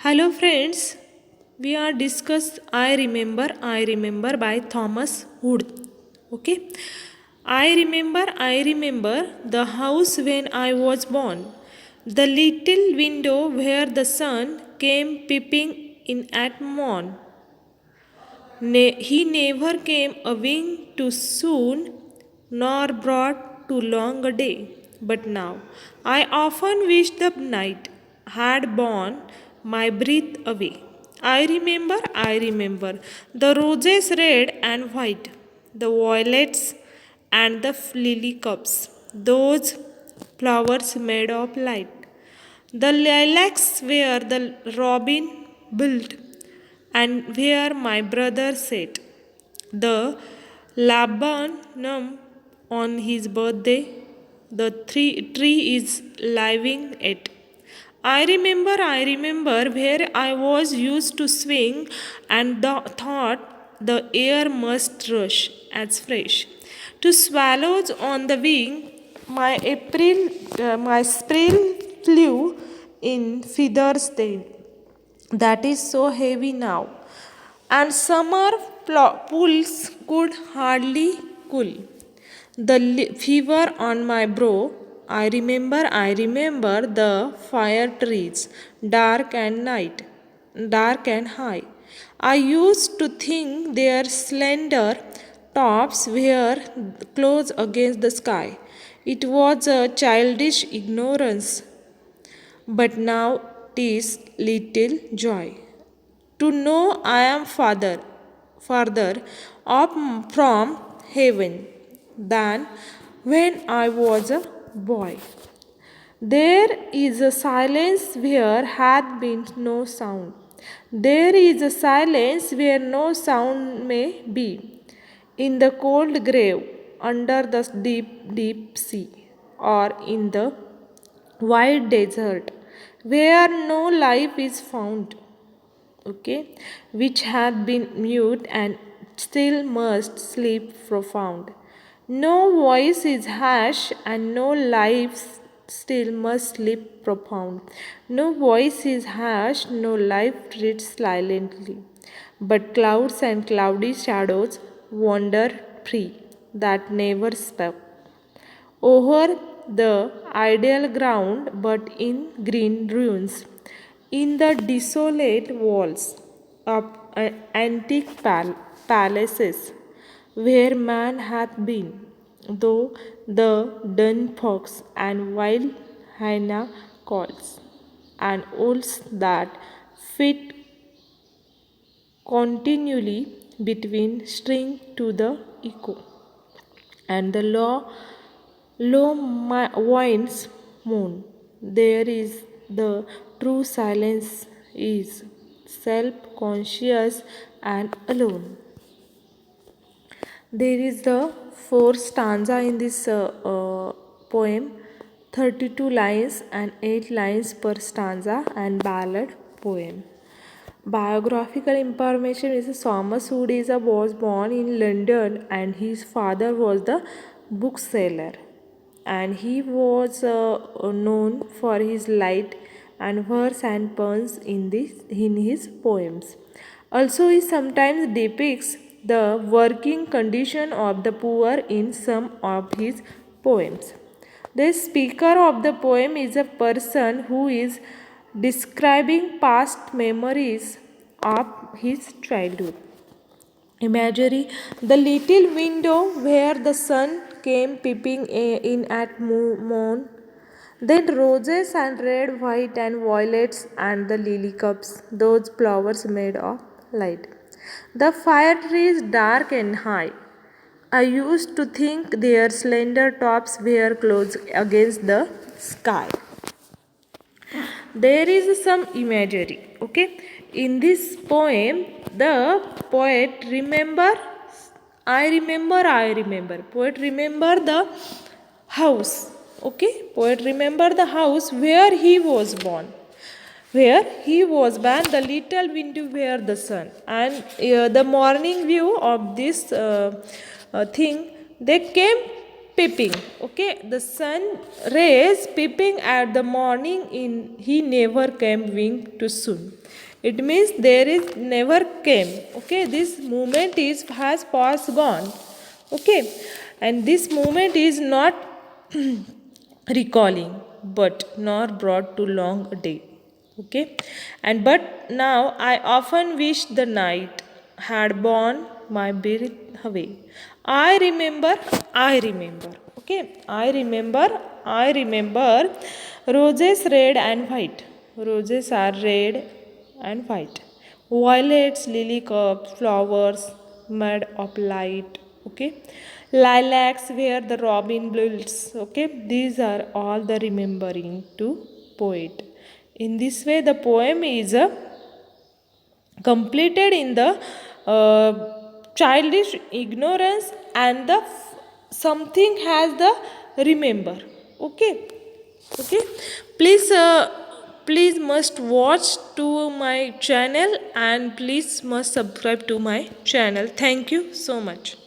Hello friends, we are discuss I remember by Thomas Hood. Okay. I remember the house when I was born. The little window where the sun came peeping in at morn. He never came a wing too soon, nor brought too long a day. But now I often wish the night had borne my breath away. I remember the roses red and white, the violets and the lily cups, those flowers made of light. The lilacs where the robin built and where my brother sat. The laburnum on his birthday, the tree is living it. I remember where I was used to swing and thought the air must rush as fresh. To swallows on the wing, my April flew in feathers then that is so heavy now, and summer pools could hardly cool. The fever on my brow, I remember the fire trees, dark and high. I used to think their slender tops were close against the sky. It was a childish ignorance, but now 'tis little joy to know I am farther up from heaven than when I was a boy. There is a silence where hath been no sound. There is a silence where no sound may be. In the cold grave, under the deep sea, or in the wide desert, where no life is found, okay, which hath been mute and still must sleep profound. No voice is harsh and no life still must sleep profound. No voice is harsh, no life treats silently, but clouds and cloudy shadows wander free that never spoke over the ideal ground, but in green ruins, in the desolate walls of antique palaces, where man hath been, though the dun fox and wild hyena calls, and owls that fit continually between string to the echo, and the low winds moan. There is the true silence is self-conscious and alone. There is the fourth stanza in this poem, 32 lines and 8 lines per stanza, and ballad poem. Biographical information is Thomas Hood was born in London, and his father was the bookseller, and he was known for his light and verse and puns in his poems. Also, he sometimes depicts the working condition of the poor in some of his poems. The speaker of the poem is a person who is describing past memories of his childhood. Imagery: the little window where the sun came peeping in at morn, then roses and red, white, and violets, and the lily cups, those flowers made of light. The fire trees dark and high. I used to think their slender tops were close against the sky. There is some imagery, okay, in this poem. The poet remember poet remember the house, okay, poet remember the house where he was born, the little window where the sun, and the morning view of this thing, they came peeping. Okay, the sun rays peeping at the morning in he never came wing too soon. It means there is never came. Okay, this moment is has passed gone. Okay, and this moment is not recalling but nor brought to long a day. Okay, and but now I often wish the night had borne my breath away. I remember. Okay, I remember roses red and white. Roses are red and white. Violets, lily cups, flowers made of light. Okay, lilacs where the robin builds. Okay, these are all the remembering to poet. In this way, the poem is completed in the childish ignorance and the something has the remember. Okay, okay, please please must watch to my channel and please must subscribe to my channel. Thank you so much.